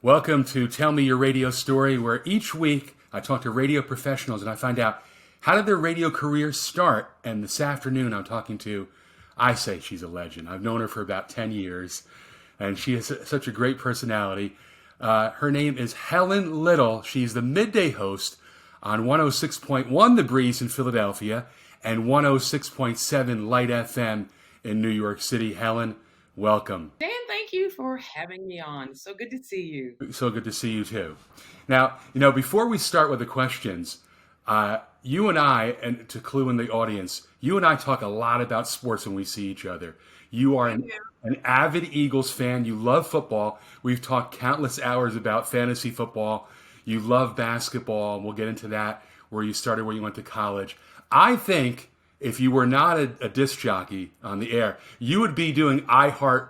Welcome to Tell Me Your Radio Story, where each week I talk to radio professionals and I find out how did their radio careers start. And this afternoon I'm talking to, I say she's a legend. I've known her for about 10 years, and she has such a great personality. Her name is Helen Little. She's the midday host on 106.1 The Breeze in Philadelphia and 106.7 Light FM in New York City. Helen, welcome. Dan, thank you for having me on. So good to see you. So good to see you too. Now, before we start with the questions, you and I, and to clue in the audience, you and I talk a lot about sports when we see each other. You are an avid Eagles fan. You love football. We've talked countless hours about fantasy football. You love basketball, and we'll get into that, where you started, where you went to college. I think if you were not a disc jockey on the air, you would be doing iHeart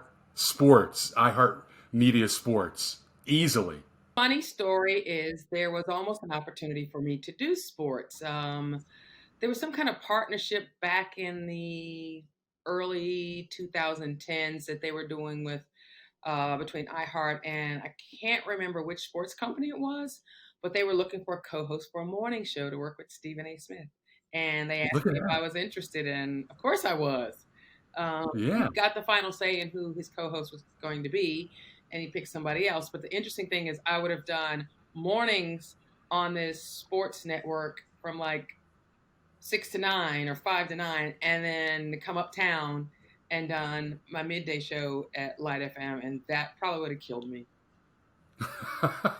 Media Sports, easily. Funny story is there was almost an opportunity for me to do sports. There was some kind of partnership back in the early 2010s that they were doing with between iHeart and I can't remember which sports company it was, but they were looking for a co-host for a morning show to work with Stephen A. Smith. And they asked Look at me if I that. was interested, and of course I was. He Yeah. got the final say in who his co-host was going to be, and he picked somebody else. But the interesting thing is, I would have done mornings on this sports network from like 6 to 9 or 5 to 9, and then come uptown and done my midday show at Light FM, and that probably would have killed me. But I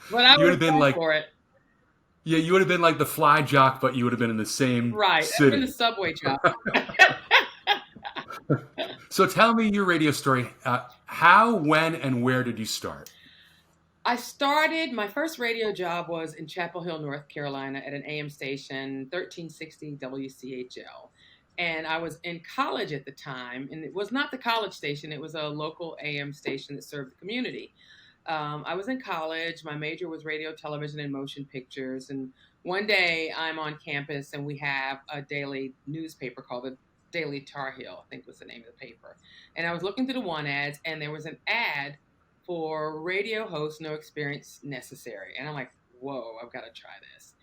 You would would have have been gone like, for it. yeah, you would have been like the fly jock, but you would have been in the same Right. I've been the city. subway job. So tell me your radio story. How, when, and where did you start? I started, my first radio job was in Chapel Hill, North Carolina at an AM station, 1360 WCHL. And I was in college at the time, and it was not the college station, it was a local AM station that served the community. I was in college. My major was radio, television, and motion pictures. And one day I'm on campus and we have a daily newspaper called the Daily Tar Heel, I think was the name of the paper. And I was looking through the want ads, and there was an ad for radio host, no experience necessary. And I'm like, whoa, I've got to try this.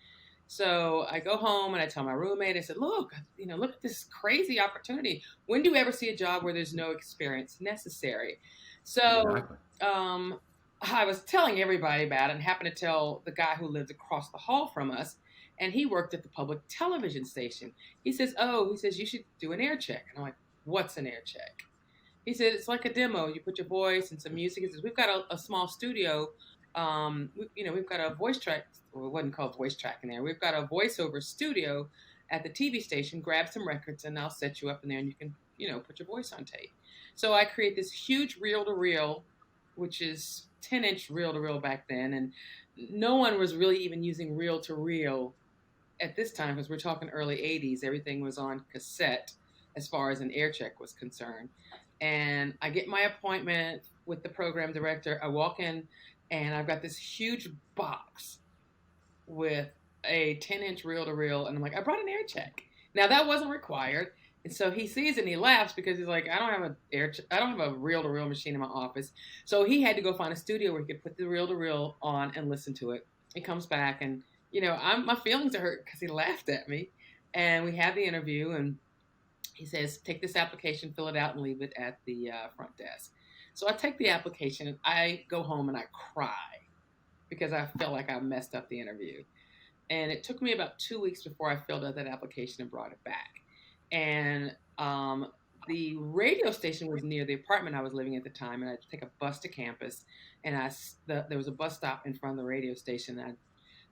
So I go home and I tell my roommate, I said, look, look at this crazy opportunity. When do you ever see a job where there's no experience necessary? So Exactly. um, I was telling everybody about it and happened to tell the guy who lived across the hall from us, and he worked at the public television station. He says, you should do an air check. And I'm like, what's an air check? He said, it's like a demo. You put your voice and some music. He says, we've got a small studio. We've got a voice track. Well, it wasn't called voice track in there. We've got a voiceover studio at the TV station. Grab some records and I'll set you up in there and you can, put your voice on tape. So I create this huge reel to reel, which is 10-inch reel to reel back then. And no one was really even using reel to reel at this time because we're talking early 80s. Everything was on cassette as far as an air check was concerned. And I get my appointment with the program director. I walk in and I've got this huge box with a 10-inch reel to reel. And I'm like, I brought an air check. Now that wasn't required. And so he sees it and he laughs because he's like, I don't have a reel to reel machine in my office. So he had to go find a studio where he could put the reel to reel on and listen to it. He comes back and, my feelings are hurt because he laughed at me. And we have the interview, and he says, take this application, fill it out, and leave it at the front desk. So I take the application, and I go home and I cry because I felt like I messed up the interview. And it took me about 2 weeks before I filled out that application and brought it back. And the radio station was near the apartment I was living at the time, and I'd take a bus to campus, and there was a bus stop in front of the radio station, and I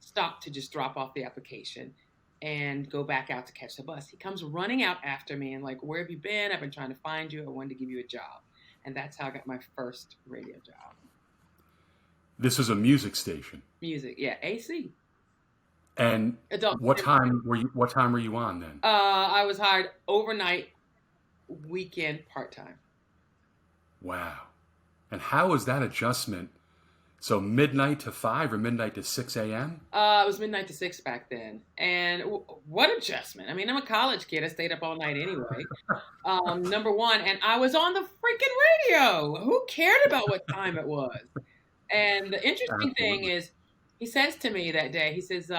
stopped to just drop off the application and go back out to catch the bus. He comes running out after me and like, where have you been? I've been trying to find you. I wanted to give you a job. And that's how I got my first radio job. This was a music station. Music, yeah, AC. And Adult. what time were you on then? I was hired overnight, weekend, part-time. Wow. And how was that adjustment? So midnight to 5 or midnight to 6 a.m.? It was midnight to 6 back then. And what adjustment? I mean, I'm a college kid. I stayed up all night anyway. Number one, and I was on the freaking radio. Who cared about what time it was? And the interesting thing Absolutely. is, he says to me that day, he says,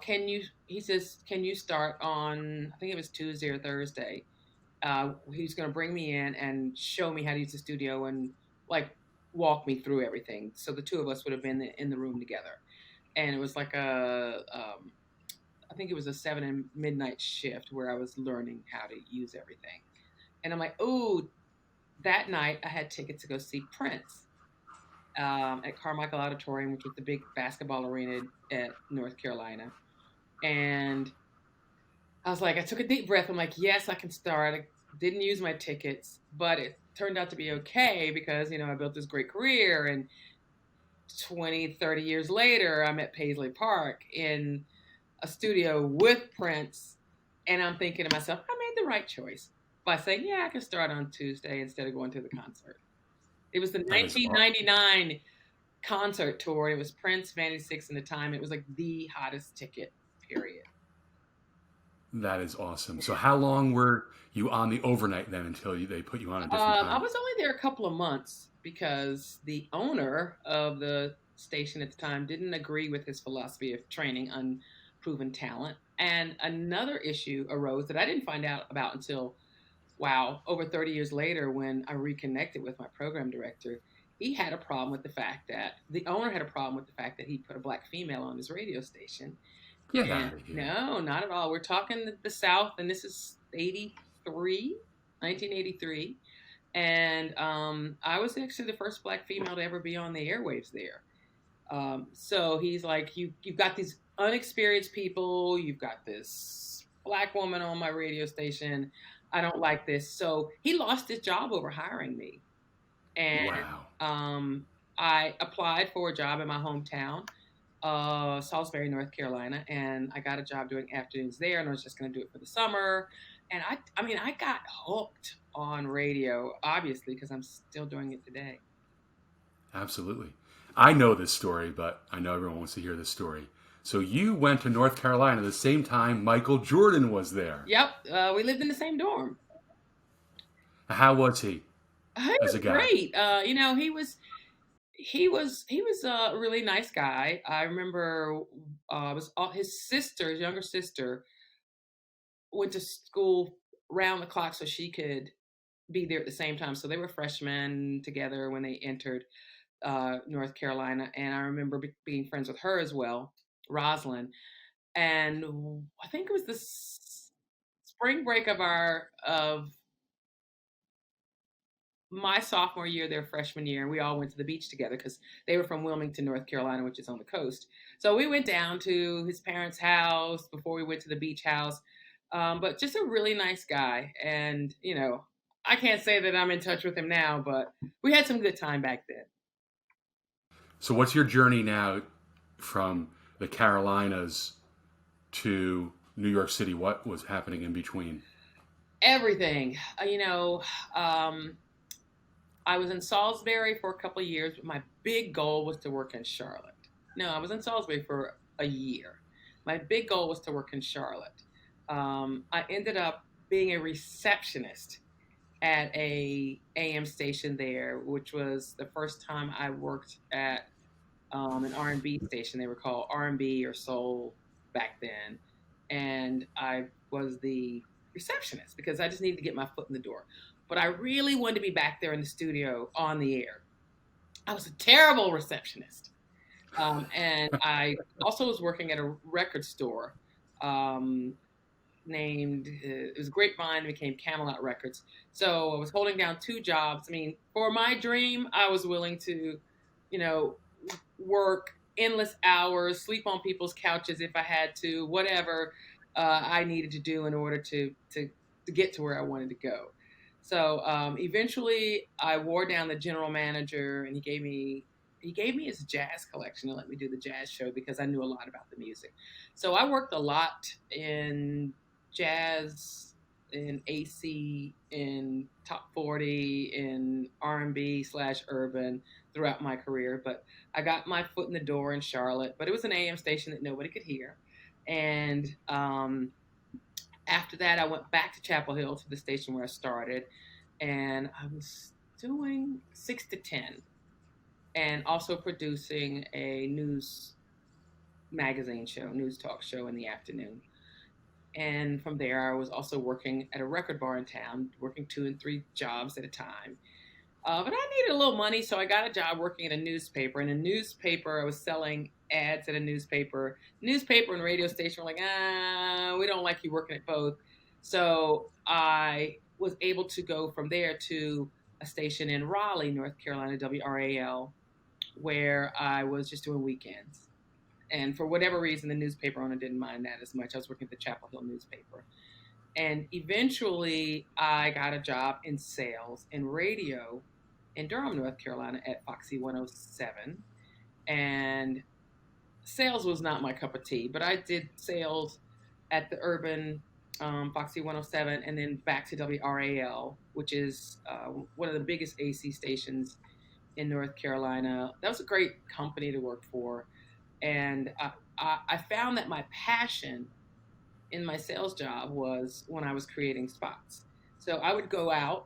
can you, he says, can you start on, I think it was Tuesday or Thursday. He was going to bring me in and show me how to use the studio and like walk me through everything. So the two of us would have been in the room together. And it was like I think it was a 7 and midnight shift where I was learning how to use everything. And I'm like, oh, that night I had tickets to go see Prince at Carmichael Auditorium, which was the big basketball arena at North Carolina. And I was like, I took a deep breath. I'm like, yes, I can start. I didn't use my tickets, but it turned out to be okay because, I built this great career. And 20, 30 years later, I'm at Paisley Park in a studio with Prince. And I'm thinking to myself, I made the right choice by saying, yeah, I can start on Tuesday instead of going to the concert. It was the That is aw- 1999 concert tour. It was Prince, Vanity Six, and the time. It was like the hottest ticket, period. that is awesome. So how long were you on the overnight then until they put you on a different I time? was only there a couple of months because the owner of the station at the time didn't agree with his philosophy of training unproven talent. And another issue arose that I didn't find out about until, wow, over 30 years later when I reconnected with my program director. He had a problem with the fact that the owner had a problem with the fact that he put a black female on his radio station. Get And out of here. no, not at all. We're talking the South, and this is 83, 1983. And I was actually the first black female to ever be on the airwaves there. So he's like, you've got these unexperienced people, you've got this black woman on my radio station. I don't like this. So he lost his job over hiring me. And Wow. um, I applied for a job in my hometown, Salisbury, North Carolina, and I got a job doing afternoons there, and I was just going to do it for the summer. And I mean, I got hooked on radio, obviously, because I'm still doing it today. Absolutely. I know this story, but I know everyone wants to hear this story. So you went to North Carolina the same time Michael Jordan was there. Yep, we lived in the same dorm. How was he He as a was guy? great. He was a really nice guy. I remember was his sister, his younger sister, went to school round the clock so she could be there at the same time. So they were freshmen together when they entered North Carolina, and I remember being friends with her as well, Rosalind. And I think it was the spring break of my sophomore year, their freshman year, and we all went to the beach together because they were from Wilmington, North Carolina, which is on the coast. So we went down to his parents' house before we went to the beach house. But just a really nice guy, and I can't say that I'm in touch with him now, but we had some good time back then. So what's your journey now from the Carolinas to New York City? What was happening in between? Everything, um, I was in Salisbury for a couple of years, but my big goal was to work in Charlotte. No, I was in Salisbury for a year. My big goal was to work in Charlotte. I ended up being a receptionist at a AM station there, which was the first time I worked at an R&B station. They were called R&B or soul back then, and I was the receptionist because I just needed to get my foot in the door. But I really wanted to be back there in the studio on the air. I was a terrible receptionist. And I also was working at a record store um, named, it was Grapevine, it became Camelot Records. So I was holding down two jobs. I mean, for my dream, I was willing to, you know, work endless hours, sleep on people's couches if I had to, whatever I needed to do in order to get to where I wanted to go. So eventually, I wore down the general manager, and he gave me his jazz collection to let me do the jazz show because I knew a lot about the music. So I worked a lot in jazz, in AC, in top 40, in R&B slash urban throughout my career. But I got my foot in the door in Charlotte, but it was an AM station that nobody could hear. And after that, I went back to Chapel Hill to the station where I started, and I was doing 6 to 10. and also producing a news magazine show, news talk show in the afternoon. And from there, I was also working at a record bar in town, working 2 and 3 jobs at a time. But I needed a little money, so I got a job working at a newspaper. In a newspaper, I was selling ads at a newspaper. Newspaper and radio station were like, we don't like you working at both. So I was able to go from there to a station in Raleigh, North Carolina, WRAL, where I was just doing weekends. And for whatever reason, the newspaper owner didn't mind that as much. I was working at the Chapel Hill newspaper. And eventually, I got a job in sales and radio in Durham, North Carolina at Foxy 107. And sales was not my cup of tea, but I did sales at the urban Foxy 107 and then back to WRAL, which is one of the biggest AC stations in North Carolina. That was a great company to work for. And I found that my passion in my sales job was when I was creating spots. So I would go out,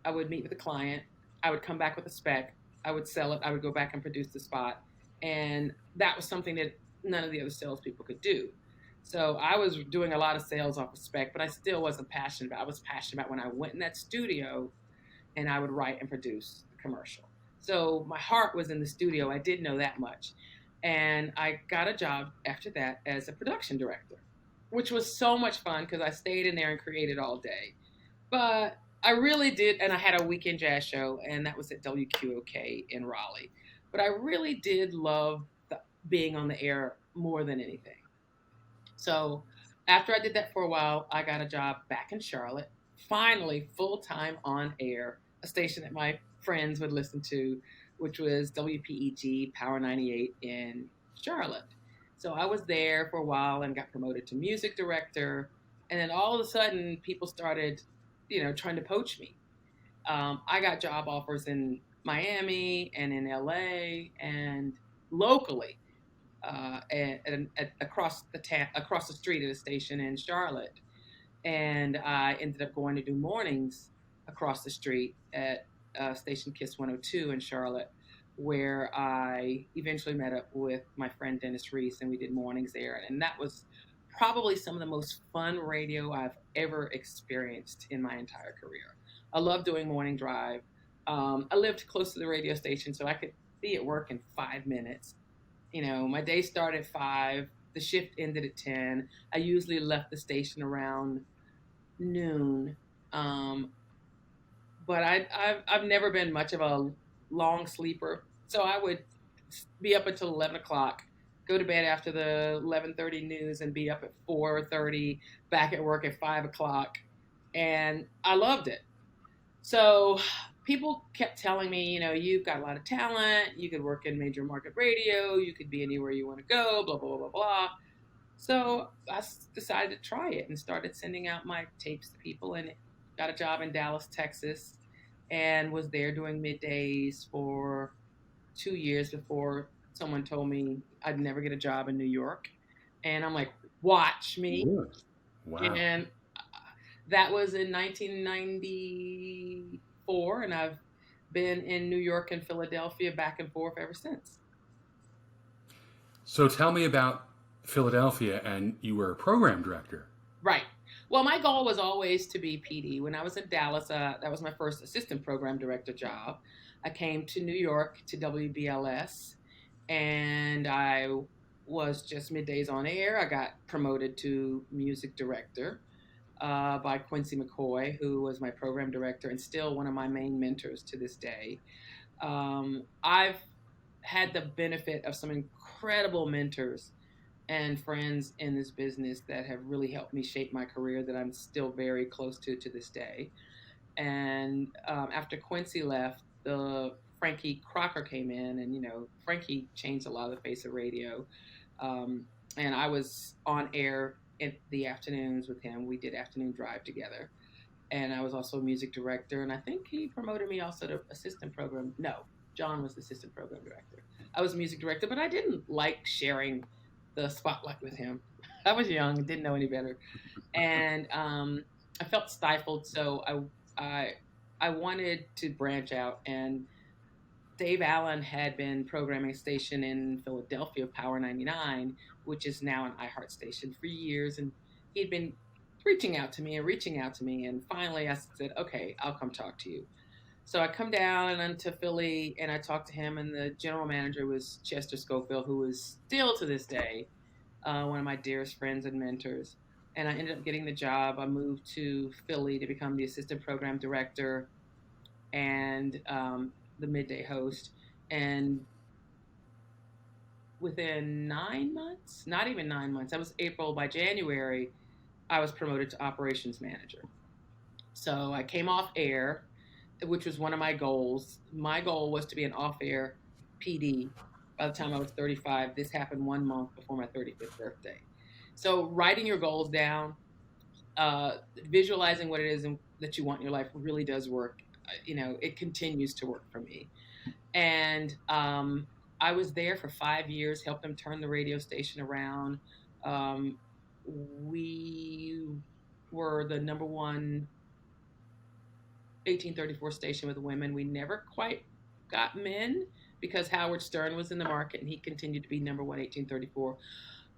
I would meet with a client, I would come back with a spec, I would sell it, I would go back and produce the spot. And that was something that none of the other salespeople could do. So I was doing a lot of sales off of spec, but I still wasn't passionate about it. I was passionate about when I went in that studio and I would write and produce the commercial. So my heart was in the studio. I did know that much. And I got a job after that as a production director, which was so much fun because I stayed in there and created all day. But I really did, and I had a weekend jazz show, and that was at WQOK in Raleigh. But I really did love being on the air more than anything. So after I did that for a while, I got a job back in Charlotte, finally full time on air, a station that my friends would listen to, which was WPEG Power 98 in Charlotte. So I was there for a while and got promoted to music director. And then all of a sudden, people started, trying to poach me. I got job offers in Miami and in LA and locally across the street at a station in Charlotte, and I ended up going to do mornings across the street at station Kiss 102 in Charlotte, where I eventually met up with my friend Dennis Reese, and we did mornings there, and that was probably some of the most fun radio I've ever experienced in my entire career. I love doing morning drive. I lived close to the radio station, so I could be at work in 5 minutes. My day started at 5. The shift ended at 10. I usually left the station around noon. But I've never been much of a long sleeper, so I would be up until 11 o'clock, go to bed after the 11:30 news, and be up at 4:30, back at work at 5 o'clock, and I loved it. So people kept telling me, you've got a lot of talent, you could work in major market radio, you could be anywhere you want to go, blah, blah, blah, blah, blah. So I decided to try it and started sending out my tapes to people, and got a job in Dallas, Texas, and was there doing middays for 2 years before someone told me I'd never get a job in New York. And I'm like, watch me. Ooh, wow. And that was in 1994, and I've been in New York and Philadelphia back and forth ever since. So tell me about Philadelphia, and you were a program director. Right. Well, my goal was always to be PD. When I was in Dallas, that was my first assistant program director job. I came to New York to WBLS, and I was just middays on air. I got promoted to music director by Quincy McCoy, who was my program director and still one of my main mentors to this day. I've had the benefit of some incredible mentors and friends in this business that have really helped me shape my career that I'm still very close to this day. And after Quincy left, the Frankie Crocker came in, and Frankie changed a lot of the face of radio. And I was on air in the afternoons with him. We did afternoon drive together, and I was also a music director. And I think he promoted me also to assistant program. No, John was the assistant program director. I was music director, but I didn't like sharing the spotlight with him. I was young, didn't know any better, and I felt stifled. So I wanted to branch out and Dave Allen had been programming a station in Philadelphia, Power 99, which is now an iHeart station for years. And he'd been reaching out to me and reaching out to me. And finally I said, okay, I'll come talk to you. So I come down and to Philly and I talked to him, and the general manager was Chester Schofield, who is still to this day one of my dearest friends and mentors. And I ended up getting the job. I moved to Philly to become the assistant program director and the midday host. And within 9 months, not even 9 months, that was April, by January, I was promoted to operations manager. So I came off air, which was one of my goals. My goal was to be an off air PD by the time I was 35. This happened 1 month before my 35th birthday. So writing your goals down, visualizing what it is that you want in your life really does work. It continues to work for me. And I was there for 5 years, helped them turn the radio station around. We were the number one 1834 station with women. We never quite got men because Howard Stern was in the market and he continued to be number one 1834.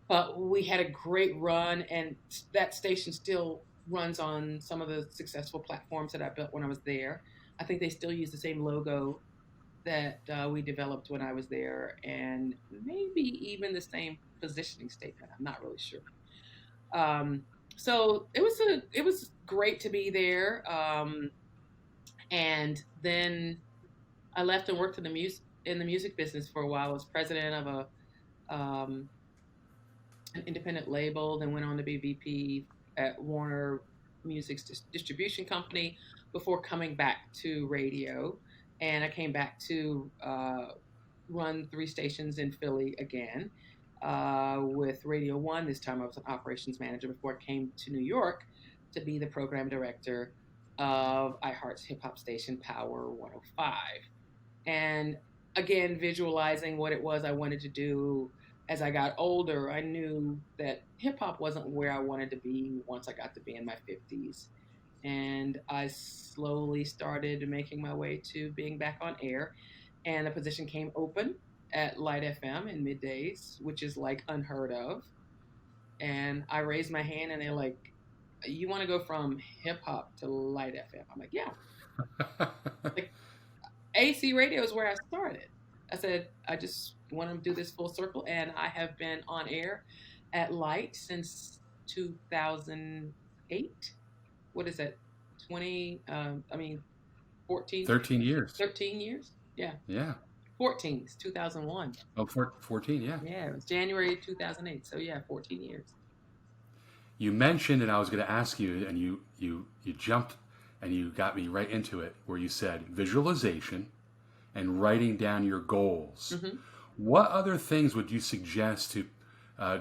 But we had a great run, and that station still runs on some of the successful platforms that I built when I was there. I think they still use the same logo that we developed when I was there, and maybe even the same positioning statement. I'm not really sure. So it was great to be there. And then I left and worked in the music business for a while. I was president of an independent label, then went on to be VP at Warner Music's distribution company before coming back to radio. And I came back to run 3 stations in Philly again with Radio 1. This time I was an operations manager before I came to New York to be the program director of iHeart's hip hop station, Power 105. And again, visualizing what it was I wanted to do. As I got older, I knew that hip hop wasn't where I wanted to be once I got to be in my 50s. And I slowly started making my way to being back on air. And a position came open at Light FM in middays, which is like unheard of. And I raised my hand and they're like, you want to go from hip hop to Light FM? I'm like, yeah. Like, AC radio is where I started. I said, I just want to do this full circle. And I have been on air at Light since 2008. What is that? 14? 13 years. 13 years? Yeah. Yeah. 14. It's 2001. Oh, 14, yeah. Yeah, it was January 2008. So yeah, 14 years. You mentioned, and I was going to ask you, and you jumped and you got me right into it, where you said visualization and writing down your goals. Mm-hmm. What other things would you suggest to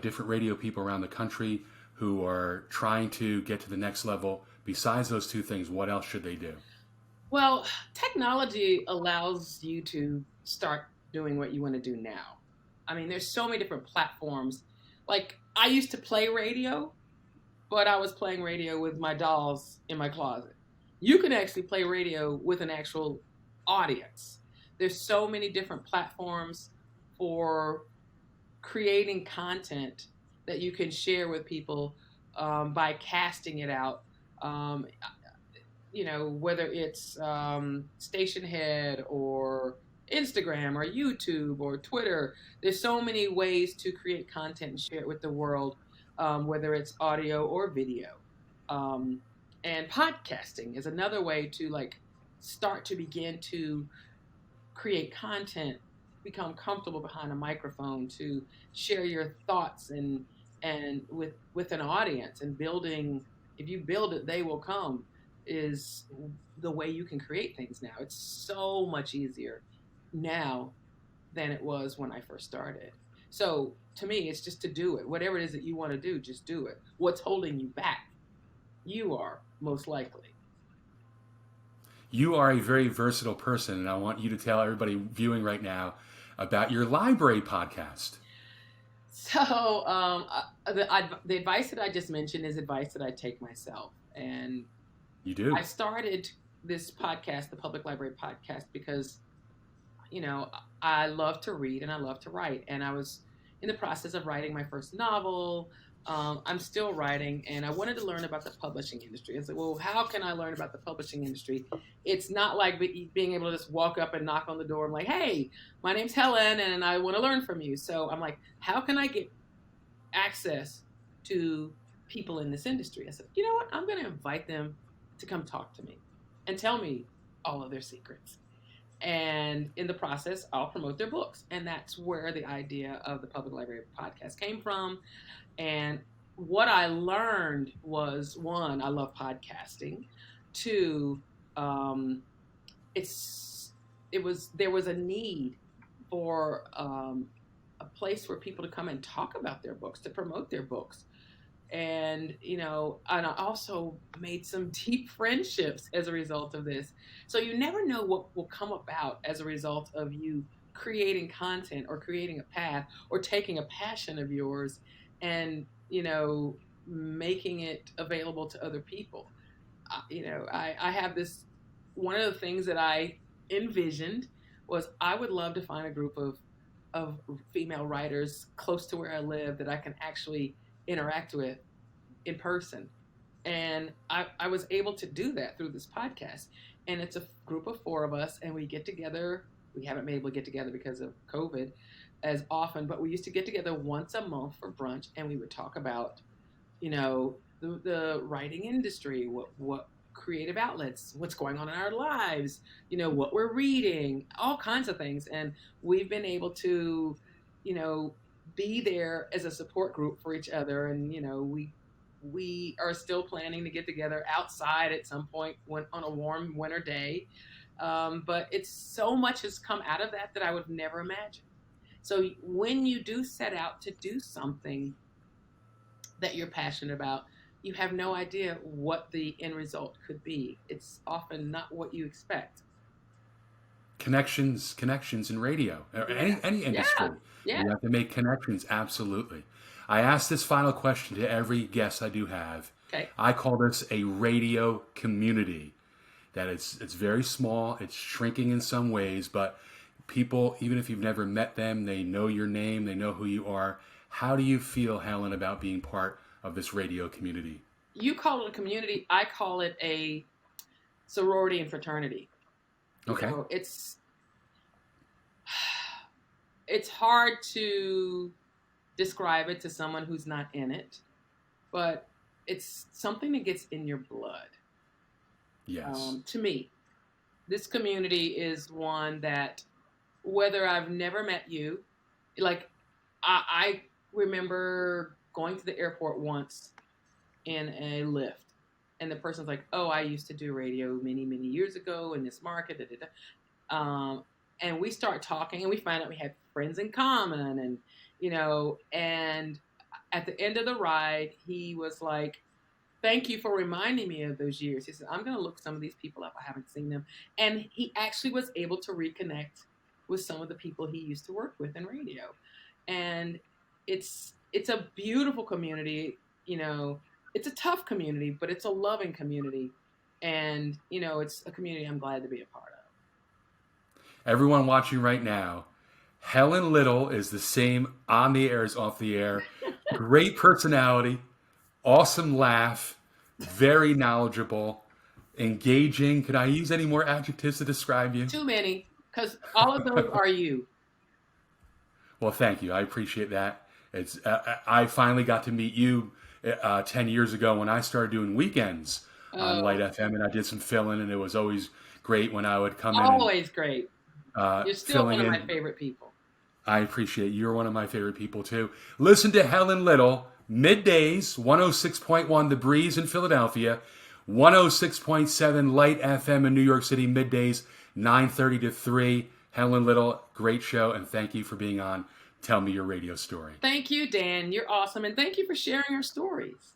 different radio people around the country who are trying to get to the next level? Besides those 2 things, what else should they do? Well, technology allows you to start doing what you want to do now. I mean, there's so many different platforms. Like, I used to play radio, but I was playing radio with my dolls in my closet. You can actually play radio with an actual audience. There's so many different platforms for creating content that you can share with people by casting it out. Whether it's Station Head or Instagram or YouTube or Twitter, there's so many ways to create content and share it with the world, whether it's audio or video. And podcasting is another way to start to begin to create content, become comfortable behind a microphone, to share your thoughts and with an audience, and building. If you build it, they will come, is the way you can create things now. It's so much easier now than it was when I first started. So to me, it's just to do it. Whatever it is that you want to do, just do it. What's holding you back? You are, most likely. You are a very versatile person, and I want you to tell everybody viewing right now about your library podcast. So the advice that I just mentioned is advice that I take myself. And you do. I started this podcast, the Public Library Podcast, because, I love to read and I love to write. And I was in the process of writing my first novel. I'm still writing, and I wanted to learn about the publishing industry. I said, well, how can I learn about the publishing industry? It's not like being able to just walk up and knock on the door and like, hey, my name's Helen, and I want to learn from you. So I'm like, how can I get access to people in this industry? I said, you know what? I'm going to invite them to come talk to me and tell me all of their secrets. And in the process, I'll promote their books. And that's where the idea of the Public Library podcast came from. And what I learned was, one, I love podcasting. Two, it's there was a need for a place for people to come and talk about their books, to promote their books. And and I also made some deep friendships as a result of this. So you never know what will come about as a result of you creating content or creating a path or taking a passion of yours and making it available to other people. I have this, one of the things that I envisioned was I would love to find a group of female writers close to where I live that I can actually interact with in person. And I was able to do that through this podcast. And it's a group of 4 of us, and we get together. We haven't been able to get together because of COVID as often, but we used to get together once a month for brunch, and we would talk about, the writing industry, what creative outlets, what's going on in our lives, what we're reading, all kinds of things. And we've been able to, be there as a support group for each other. And, we are still planning to get together outside at some point on a warm winter day. But it's so much has come out of that I would never imagine. So when you do set out to do something that you're passionate about, you have no idea what the end result could be. It's often not what you expect. Connections in radio, or any industry. Yeah. You have to make connections, absolutely. I ask this final question to every guest I do have. Okay. I call this a radio community. That it's very small, it's shrinking in some ways, but people, even if you've never met them, they know your name, they know who you are. How do you feel, Helen, about being part of this radio community? You call it a community. I call it a sorority and fraternity. Okay. It's hard to describe it to someone who's not in it, but it's something that gets in your blood. Yes. To me, this community is one that, whether I've never met you, like I remember going to the airport once in a Lyft, and the person's like, "Oh, I used to do radio many, many years ago in this market." Da, da, da. And we start talking, and we find out we had friends in common, and and at the end of the ride, he was like, "Thank you for reminding me of those years." He said, "I'm going to look some of these people up. I haven't seen them." And he actually was able to reconnect with some of the people he used to work with in radio. And it's a beautiful community. It's a tough community, but it's a loving community. And, it's a community I'm glad to be a part of. Everyone watching right now, Helen Little is the same on the air as off the air. Great personality, awesome laugh, very knowledgeable, engaging. Could I use any more adjectives to describe you? Too many, because all of those are you. Well, thank you. I appreciate that. It's I finally got to meet you 10 years ago when I started doing weekends on Light FM, and I did some fill-in, and it was always great when I would come in. Always great. You're still one of my favorite people. I appreciate it. You're one of my favorite people, too. Listen to Helen Little, middays, 106.1 The Breeze in Philadelphia, 106.7 Light FM in New York City, middays, 9:30 to 3. Helen Little, great show, and thank you for being on Tell Me Your Radio Story. Thank you, Dan. You're awesome, and thank you for sharing your stories.